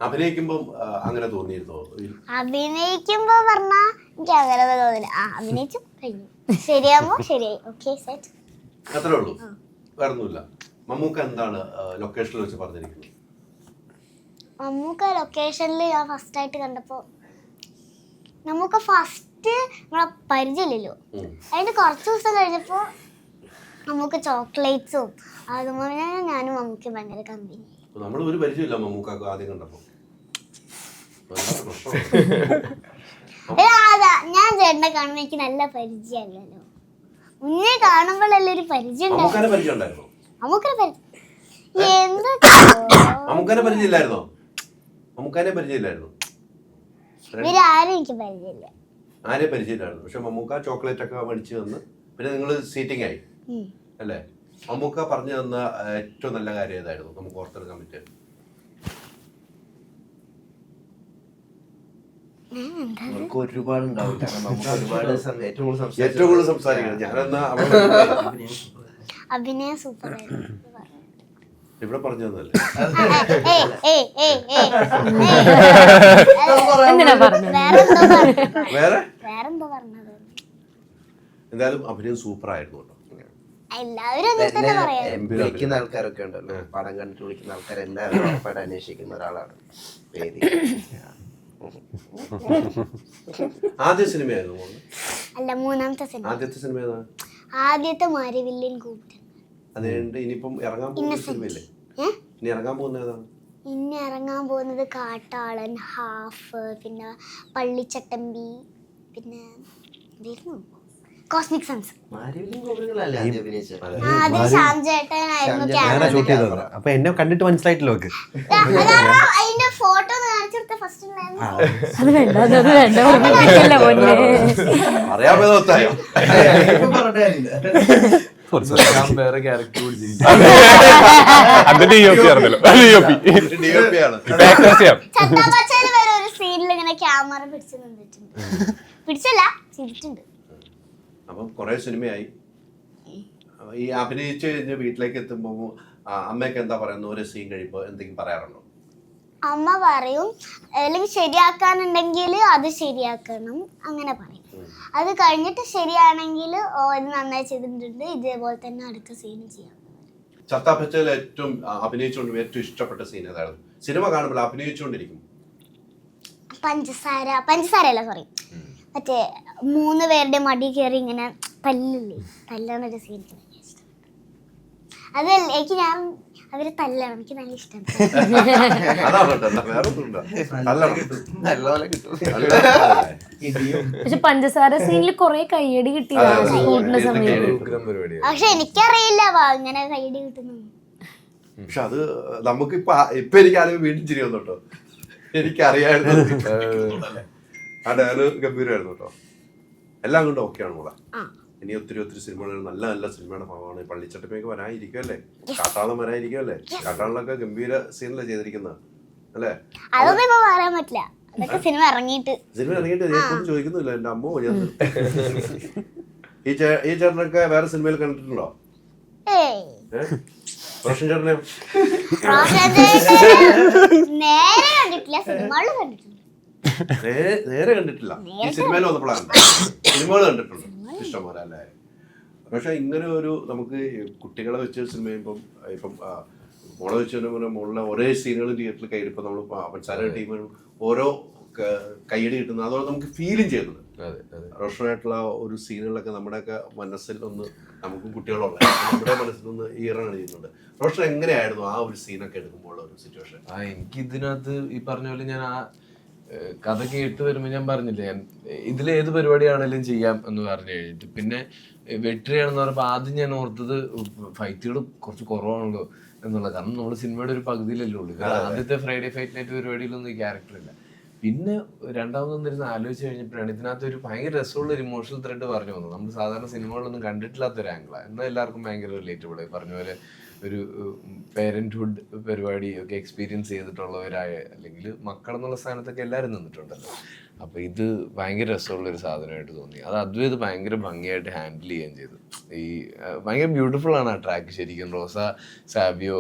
അഭിനയിക്കുമ്പോ അങ്ങനെ തോന്നിയിരുന്നോ? അഭിനയിക്കുമ്പോ പറഞ്ഞാ എനിക്ക് അങ്ങനെ തോന്നില്ല. അഭിനയിച്ചു കഴിഞ്ഞു, ശരിയാകുമ്പോ ശരിയായി, ഓക്കെ സെറ്റ്, അത്രേ ഉള്ളൂ, വേറൊന്നുമില്ല. മമ്മൂക്ക എന്താണ് ലൊക്കേഷനിൽ വെച്ച് പറഞ്ഞിരിക്കുന്നത്? മമ്മൂക്ക ലൊക്കേഷനിൽ ഞാൻ ഫസ്റ്റ് ആയിട്ട് കണ്ടപ്പോ, നമുക്ക് ഫസ്റ്റ് നമ്മളെ പരിചയമില്ലല്ലോ, അതിന്റെ കുറച്ച് ദിവസം കഴിഞ്ഞപ്പോ നമുക്ക് ചോക്ലേറ്റ്സും അതുപോലെ ഞാനും മമ്മൂക്ക് ഭയങ്കര കമ്പനി. നമ്മൾ ഒരു പരിചയമില്ല മമ്മൂക്ക ആദ്യം കണ്ടപ്പോ. ഞാൻ ചേട്ടനെ കാണുമ്പോ എനിക്ക് നല്ല പരിചയമല്ലല്ലോ, മുന്നേ കാണുമ്പോഴല്ലേ ഒരു പരിചയം ഉണ്ടായിരുന്നു. മമ്മൂക്കനെ പരിചയമില്ലായിരുന്നോ? ഇവരാരും എനിക്ക് പരിചയമില്ല. ആരെയും പരിചയമില്ലായിരുന്നു. പക്ഷെ മമ്മൂക്ക ചോക്ലേറ്റ് ഒക്കെ മേടിച്ചു തന്ന് പിന്നെ നിങ്ങൾ സീറ്റിംഗ് ആയി അല്ലേ? മമ്മൂക്ക പറഞ്ഞു തന്ന ഏറ്റവും നല്ല കാര്യം ഏതായിരുന്നു നമുക്ക് ഓർത്തെടുക്കാൻ പറ്റിയ? ഒരുപാട് ഏറ്റവും കൂടുതൽ സംസാരിക്കണം ഞാനെന്നാ അഭിനയം സൂപ്പർ ഇവിടെ പറഞ്ഞു തന്നല്ലേ? വേറെന്തോ പറഞ്ഞത്. എന്തായാലും അഭിനയം സൂപ്പർ ആയിരുന്നു കേട്ടോ. വിളിക്കുന്ന ആൾക്കാരൊക്കെ ഉണ്ടല്ലോ, പടം കണ്ടിട്ട് വിളിക്കുന്ന ആൾക്കാരെല്ലാവരും ഉറപ്പായിട്ട് അന്വേഷിക്കുന്ന ഒരാളാണ് വേദി. ആദ്യ സിനിമയായിരുന്നു അല്ല, മൂന്നാമത്തെ സിനിമ. ആദ്യത്തെ സിനിമ ഏതാ? ആദ്യത്തെ മാരിവില്യൻ കൂട്ടൻ. അതുകൊണ്ട് ഇനിയിപ്പം ഇറങ്ങാൻ പോകുന്ന സിനിമയില്ലേ? ഇനി ഇറങ്ങാൻ പോകുന്ന ഏതാണ്? ഇനി ഇറങ്ങാൻ പോകുന്നത് കാട്ടാളൻ, ഹാഫ്, പിന്നെ പള്ളിച്ചട്ടമ്പി, പിന്നെ കോസ്മിക് സൺസ്. അപ്പൊ എന്നെ കണ്ടിട്ട് മനസ്സിലായിട്ടില്ല. അതിന്റെ ഫോട്ടോ കാണിച്ചെടുത്ത ഫസ്റ്റ് ഒരു സീനിൽ ഇങ്ങനെ ക്യാമറ പിടിച്ചു നിന്നിട്ടുണ്ട്, പിടിച്ചല്ല ചിരിച്ചിട്ടുണ്ട്. അപ്പം കുറെ സിനിമയായി. ഈ അഭിനയിച്ച് കഴിഞ്ഞ് വീട്ടിലേക്ക് എത്തുമ്പോ അമ്മയൊക്കെ എന്താ പറയുന്നത്? ഒരു സീൻ കഴിയുമ്പോ എന്തെങ്കിലും പറയാറുണ്ടോ? അമ്മ പറയും, അല്ലെങ്കിൽ ശരിയാക്കാനുണ്ടെങ്കിൽ അത് ശരിയാക്കണം അങ്ങനെ പറയും. അത് കഴിഞ്ഞിട്ട് ശരിയാണെങ്കിൽ ഇത് നന്നായി ചെയ്തിട്ടുണ്ട്, ഇതേപോലെ തന്നെ അടുത്ത സീൻ ചെയ്യാം. ചത്താപ്പച്ചയിൽ ഏറ്റവും അഭിനയിച്ചുകൊണ്ട് ഏറ്റവും ഇഷ്ടപ്പെട്ട സീൻ ഏതായിരുന്നു? സിനിമ കാണുമ്പോൾ അഭിനയിച്ചുകൊണ്ടിരിക്കും. പഞ്ചസാരല്ല സോറി, മറ്റേ 3 പേരുടെ മടി കയറി ഇങ്ങനെ തല്ലണൊരു സീൻ. അത് എനിക്ക് അവര് തല്ലണം, എനിക്ക് നല്ല ഇഷ്ടമാണ്. പക്ഷെ പഞ്ചസാര സീനിൽ കൊറേ കയ്യടി കിട്ടിയ സമയത്ത്. പക്ഷെ എനിക്കറിയില്ല ഇങ്ങനെ കയ്യടി കിട്ടുന്നു. പക്ഷെ അത് നമുക്ക് ഇപ്പൊ എനിക്കാണെങ്കിൽ വീണ്ടും ചിരി വന്നു കേട്ടോ. എനിക്കറിയായിരുന്നു ആ ഡയലോഗ് ഗംഭീരമായിരുന്നു കേട്ടോ. എല്ലാം കൊണ്ട് ഓക്കെയാണ് മോളെ. ഇനി ഒത്തിരി സിനിമകൾ, നല്ല നല്ല സിനിമയുടെ ഭാഗമാണ്. പള്ളിച്ചട്ടമ്മയൊക്കെ വരാനിരിക്കുമല്ലേ, കാട്ടാളം വരാനിരിക്കുമല്ലേ. കാട്ടാളിലൊക്കെ ഗംഭീര സീനല്ലേ ചെയ്തിരിക്കുന്നത് അല്ലേ? അതൊന്നും പറയാൻ പറ്റില്ല, സിനിമ ഇറങ്ങിയിട്ട് ഞാൻ ചോദിക്കുന്നില്ല. എന്റെ അമ്മ ഈ ചേട്ടനൊക്കെ വേറെ സിനിമയിൽ കണ്ടിട്ടുണ്ടോ? റോഷൻ ചേട്ടനെ നേരെ കണ്ടിട്ടില്ല, സിനിമകൾ കണ്ടിട്ടുണ്ട്. നേരെ കണ്ടിട്ടില്ല, ഈ സിനിമയിൽ വന്നപ്പോഴാണ്. സിനിമകൾ കണ്ടിട്ടുണ്ട് ഇഷ്ടംപോലെ അല്ലേ? പക്ഷെ ഇങ്ങനെ ഒരു നമുക്ക് കുട്ടികളെ വെച്ച് സിനിമ ചെയ്യുമ്പം ഇപ്പം മോളെ വെച്ച് മോളിലെ ഒരേ സീനുകൾ തിയേറ്ററിൽ കൈയെടുപ്പോൾ നമ്മൾ പഞ്ചസാര ടീമും ഓരോ കൈയടി കിട്ടുന്നത്, അതോടെ നമുക്ക് ഫീലും ചെയ്യുന്നത്. റോഷനായിട്ടുള്ള ഒരു സീനുകളൊക്കെ നമ്മുടെയൊക്കെ മനസ്സിൽ ഒന്ന്, നമുക്കും കുട്ടികളുള്ള നമ്മുടെ മനസ്സിൽ നിന്ന് ഈറാണ് ചെയ്യുന്നുണ്ട്. റോഷൻ എങ്ങനെയായിരുന്നു ആ ഒരു സീനൊക്കെ എടുക്കുമ്പോൾ ഒരു സിറ്റുവേഷൻ? എനിക്ക് ഇതിനകത്ത് ഈ പറഞ്ഞ പോലെ ഞാൻ ആ കഥ കേട്ട് വരുമ്പോൾ ഞാൻ പറഞ്ഞില്ലേ, ഞാൻ ഇതിലേത് പരിപാടിയാണെങ്കിലും ചെയ്യാം എന്ന് പറഞ്ഞു കഴിഞ്ഞിട്ട് പിന്നെ വെട്രിയാണെന്ന് പറഞ്ഞപ്പോൾ ആദ്യം ഞാൻ ഓർത്തത് ഫൈറ്റുകൾ കുറച്ച് കുറവാണല്ലോ എന്നുള്ളത്. കാരണം നമ്മൾ സിനിമയുടെ ഒരു പകുതിയിലല്ലേ ഉള്ളൂ. ആദ്യത്തെ ഫ്രൈഡേ ഫൈറ്റ് നൈറ്റ് പരിപാടിയിലൊന്നും ഈ ക്യാരക്ടറില്ല. പിന്നെ രണ്ടാമത് വന്നിരുന്ന് ആലോചിച്ച് കഴിഞ്ഞപ്പോഴാണ് ഇതിനകത്ത് ഒരു ഭയങ്കര രസമുള്ള ഒരു ഇമോഷണൽ ത്രെഡ് പറഞ്ഞു വന്നത്. നമ്മൾ സാധാരണ സിനിമകളൊന്നും കണ്ടിട്ടില്ലാത്തൊരു ആംഗിളാണ്, എന്നാൽ എല്ലാവർക്കും ഭയങ്കര റിലേറ്റബിൾ. പറഞ്ഞ പോലെ ഒരു പേരൻറ്ഹുഡ് പരിപാടി ഒക്കെ എക്സ്പീരിയൻസ് ചെയ്തിട്ടുള്ളവരായ അല്ലെങ്കിൽ മക്കളെന്നുള്ള സ്ഥാനത്തൊക്കെ എല്ലാവരും നിന്നിട്ടുണ്ടല്ലോ. അപ്പോൾ ഇത് ഭയങ്കര രസമുള്ളൊരു സാധനമായിട്ട് തോന്നി. അത് അദ്വൈത് ഭയങ്കര ഭംഗിയായിട്ട് ഹാൻഡിൽ ചെയ്യുകയും ചെയ്തു. ഈ ഭയങ്കര ബ്യൂട്ടിഫുൾ ആണ് ആ ട്രാക്ക് ശരിക്കും. റോസ, സാബിയോ,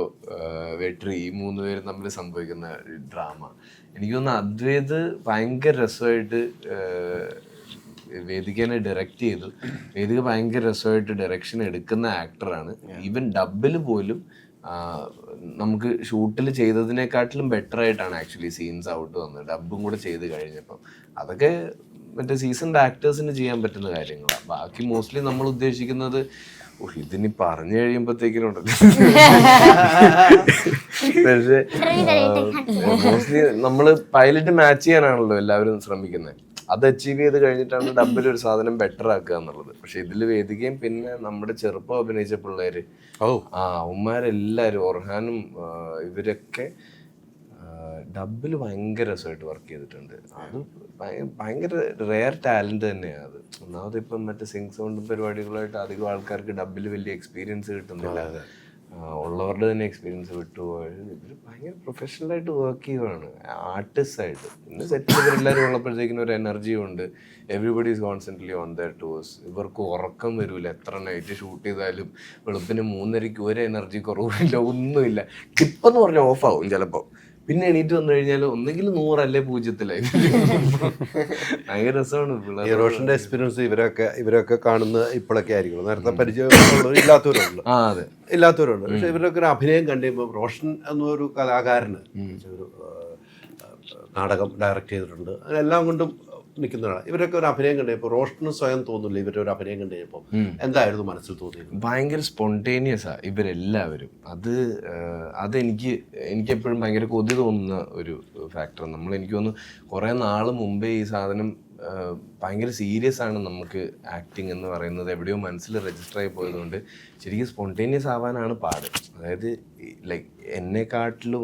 വെട്രി ഈ 3 പേരും തമ്മിൽ സംഭവിക്കുന്ന ഡ്രാമ എനിക്ക് തോന്നുന്നു അദ്വൈത് ഭയങ്കര രസമായിട്ട് വേദികനെ ഡയറക്റ്റ് ചെയ്തു. വേദിക ഭയങ്കര രസമായിട്ട് ഡയറക്ഷൻ എടുക്കുന്ന ആക്ടറാണ്. ഈവൻ ഡബിൽ പോലും നമുക്ക് ഷൂട്ടിൽ ചെയ്തതിനെക്കാട്ടിലും ബെറ്റർ ആയിട്ടാണ് ആക്ച്വലി സീൻസ് ഔട്ട് വന്നത് ഡബും കൂടെ ചെയ്ത് കഴിഞ്ഞപ്പം. അതൊക്കെ മറ്റേ സീസൺഡ് ആക്ടേഴ്സിന് ചെയ്യാൻ പറ്റുന്ന കാര്യങ്ങളാണ്. ബാക്കി മോസ്റ്റ്ലി നമ്മൾ ഉദ്ദേശിക്കുന്നത് ഇതിനി പറഞ്ഞു കഴിയുമ്പോഴത്തേക്കിനുണ്ടല്ലോ. പക്ഷേ മോസ്റ്റ്ലി നമ്മള് പൈലറ്റ് മാച്ച് ചെയ്യാനാണല്ലോ എല്ലാവരും ശ്രമിക്കുന്നത്. അത് അച്ചീവ് ചെയ്ത് കഴിഞ്ഞിട്ടാണ് ഡബിൽ ഒരു സാധനം ബെറ്റർ ആക്കുക എന്നുള്ളത്. പക്ഷെ ഇതിൽ വേദികയും പിന്നെ നമ്മുടെ ചെറുപ്പം അഭിനയിച്ച പിള്ളേര് അവന്മാരെല്ലാരും ഒർഹാനും ഇവരൊക്കെ ഡബിൽ ഭയങ്കര രസമായിട്ട് വർക്ക് ചെയ്തിട്ടുണ്ട്. അത് ഭയങ്കര റെയർ ടാലന്റ് തന്നെയാണ് അത്. ഒന്നാമത് ഇപ്പം മറ്റേ സിംഗ് സൗണ്ടും പരിപാടികളായിട്ട് അധികം ആൾക്കാർക്ക് ഡബിൽ വലിയ എക്സ്പീരിയൻസ് കിട്ടുന്നില്ല. ഉള്ളവരുടെ തന്നെ എക്സ്പീരിയൻസ് വിട്ടുപോയത്. ഇവർ ഭയങ്കര പ്രൊഫഷണലായിട്ട് വർക്ക് ചെയ്യുവാണ്, ആർട്ടിസ്റ്റായിട്ട്. പിന്നെ സെറ്റിൽ ഇവരെല്ലാവരും ഉള്ളപ്പോഴത്തേക്കിനും ഒരു എനർജിയും ഉണ്ട്. Everybody is constantly on there two's. ഇവർക്ക് ഉറക്കം വരില്ല. എത്ര നൈറ്റ് ഷൂട്ട് ചെയ്താലും വെളുപ്പിന് 3:30 ഒരു എനർജി കുറവില്ല, ഒന്നുമില്ല. ക്ലിപ്പെന്ന് പറഞ്ഞാൽ ഓഫാവും ചിലപ്പോൾ. പിന്നെ എണീറ്റ് വന്നു കഴിഞ്ഞാൽ ഒന്നെങ്കിൽ 100 അല്ലേ 0 ഭയങ്കര രസമാണ്. റോഷന്റെ എക്സ്പീരിയൻസ് ഇവരൊക്കെ കാണുന്ന ഇപ്പോഴൊക്കെ ആയിരിക്കും. നേരത്തെ പരിചയമുള്ളവർ ഇല്ലാത്തവരുണ്ട്. പക്ഷെ ഇവരൊക്കെ ഒരു അഭിനയം കണ്ടുകഴിയുമ്പോൾ റോഷൻ എന്നൊരു കലാകാരന് ഒരു നാടകം ഡയറക്റ്റ് ചെയ്തിട്ടുണ്ട്. അതിനെല്ലാം കൊണ്ടും നിൽക്കുന്നതാണ്. ഇവരൊക്കെ ഒരു അഭിനയം കണ്ടുകഴിഞ്ഞപ്പോൾ റോഷന് സ്വയം തോന്നില്ല ഇവരുടെ ഒരു അഭിനയം കണ്ടുകഴിഞ്ഞപ്പോൾ എന്തായിരുന്നു മനസ്സിൽ തോന്നിയത്? ഭയങ്കര സ്പോണ്ടേനിയസാ ഇവരെല്ലാവരും. എനിക്കെപ്പോഴും ഭയങ്കര കൊതി തോന്നുന്ന ഒരു ഫാക്ടർ. എനിക്ക് തോന്നുന്നു കുറേ നാൾ മുമ്പേ ഈ സാധനം ഭയങ്കര സീരിയസ് ആണ് നമുക്ക് ആക്ടിങ് എന്ന് പറയുന്നത് എവിടെയോ മനസ്സിൽ രജിസ്റ്റർ ആയി പോയതുകൊണ്ട് ശരിക്കും സ്പോണ്ടേനിയസ് ആവാനാണ് പാട്. അതായത് ലൈക്ക് എന്നെക്കാട്ടിലും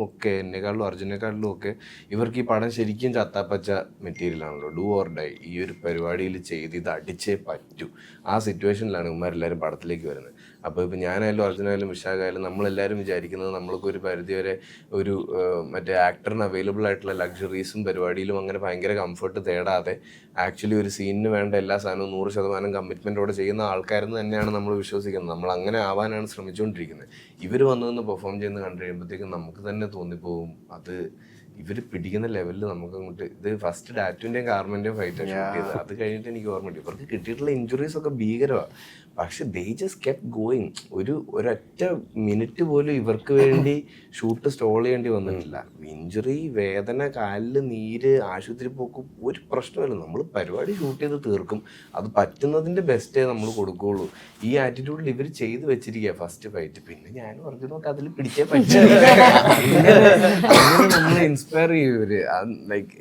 അർജുനെക്കാട്ടിലും ഒക്കെ ഇവർക്ക് ഈ പടം ശരിക്കും ചത്താപ്പച്ച മെറ്റീരിയലാണല്ലോ. Do or die. ഈ ഒരു പരിപാടിയിൽ ചെയ്ത് ഇത് അടിച്ചേ പറ്റൂ. ആ സിറ്റുവേഷനിലാണ് ഇവന്മാരെല്ലാവരും പടത്തിലേക്ക് വരുന്നത്. അപ്പോൾ ഇപ്പോൾ ഞാനായാലും അർജുനായാലും വിശാഖായാലും നമ്മളെല്ലാവരും വിചാരിക്കുന്നത് നമ്മൾക്ക് ഒരു പരിധിവരെ ഒരു മറ്റേ ആക്ടറിന് അവൈലബിൾ ആയിട്ടുള്ള ലക്ഷറീസും പരിപാടിയിലും അങ്ങനെ ഭയങ്കര കംഫർട്ട് തേടാതെ ആക്ച്വലി ഒരു സീനിന് വേണ്ട എല്ലാ സാധനവും 100% കമ്മിറ്റ്മെൻറ്റോടെ ചെയ്യുന്ന ആൾക്കാരെന്ന് തന്നെയാണ് നമ്മൾ വിശ്വസിക്കുന്നത്. നമ്മൾ അങ്ങനെ ആവാനാണ് ശ്രമിച്ചുകൊണ്ടിരിക്കുന്നത്. ഇവർ വന്നു പെർഫോം ചെയ്യുന്ന കണ്ടു കഴിയുമ്പോഴത്തേക്കും നമുക്ക് തന്നെ തോന്നിപ്പോവും അത് ഇവർ പിടിക്കുന്ന ലെവലിൽ നമുക്ക് അങ്ങോട്ട്. ഇത് ഫസ്റ്റ് ഡാറ്റുവിൻ്റെയും കാർമൻ്റെയും ഫൈറ്റാണ് ഷൂട്ട് ചെയ്തത്. അത് കഴിഞ്ഞിട്ട് എനിക്ക് ഓർമ്മയുണ്ട് ഇവർക്ക് കിട്ടിയിട്ടുള്ള ഇഞ്ചുറീസ് ഒക്കെ ഭീകരമാണ്. പക്ഷെ ദേ ജസ്റ്റ് കെപ്റ്റ് ഗോയിങ്. ഒരൊറ്റ മിനിറ്റ് പോലും ഇവർക്ക് വേണ്ടി ഷൂട്ട് സ്റ്റോൾ ചെയ്യേണ്ടി വന്നിട്ടില്ല. ഇഞ്ചുറി, വേദന, കാലിൽ നീര്, ആശുപത്രി പോക്കും ഒരു പ്രശ്നമല്ല. നമ്മൾ പരിപാടി ഷൂട്ട് ചെയ്ത് തീർക്കും. അത് പറ്റുന്നതിൻ്റെ ബെസ്റ്റേ നമ്മൾ കൊടുക്കുകയുള്ളൂ. ഈ ആറ്റിറ്റ്യൂഡിൽ ഇവർ ചെയ്ത് വെച്ചിരിക്കുക ഫസ്റ്റ് ഫൈറ്റ്. പിന്നെ ഞാൻ പറഞ്ഞു നോക്കാം അതിൽ പിടിച്ചേ പറ്റില്ല. നമ്മളെ ഇൻസ്പയർ ചെയ്യും ഇവര്. ലൈക്ക്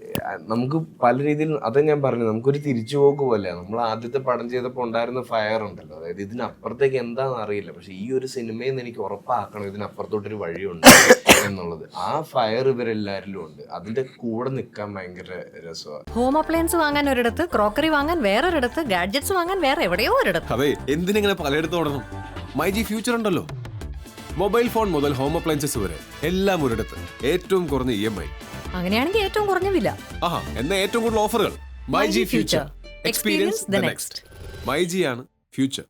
നമുക്ക് പല രീതിയിൽ അതാ ഞാൻ പറഞ്ഞു, നമുക്കൊരു തിരിച്ചുപോക്ക് പോലെ. നമ്മൾ ആദ്യത്തെ പടം ചെയ്തപ്പോൾ ഉണ്ടായിരുന്ന ഫയർ ഉണ്ടല്ലോ, അതായത് ഇതിനപ്പുറത്തേക്ക് എന്താണെന്ന് അറിയില്ല, പക്ഷെ ഈ ഒരു സിനിമയിൽ നിന്ന് എനിക്ക് ഉറപ്പാക്കണം ഇതിനപ്പുറത്തോട്ടൊരു വഴിയുണ്ട് എന്നുള്ളത്. ആ ഫയർ ഇവരെല്ലാവരിലും ഉണ്ട്. അതിന്റെ കൂടെ നിൽക്കാൻ ഭയങ്കര രസമാണ്. ഹോം അപ്ലയൻസ് വാങ്ങാൻ ഒരിടത്ത്, ക്രോക്കറി വാങ്ങാൻ വേറൊരിടത്ത്, ഗാഡ്ജറ്റ്സ് വാങ്ങാൻ വേറെ എവിടെയോ ഒരിടത്ത്. അതെ, എന്തിനെങ്ങനെ പലയിടത്തും ഓടണം? മൈജി ഫ്യൂച്ചർ ഉണ്ടല്ലോ. മൊബൈൽ ഫോൺ മുതൽ ഹോം അപ്ലയൻസസ് വരെ എല്ലാം ഒരിടത്ത്. ഏറ്റവും കുറഞ്ഞ EMI. അങ്ങനെയാണെങ്കിൽ ഏറ്റവും കുറഞ്ഞ വില. എന്നാ ഏറ്റവും കൂടുതൽ ഓഫറുകൾ. MyG future. Experience the next. MyG ആണ് ഫ്യൂച്ചർ.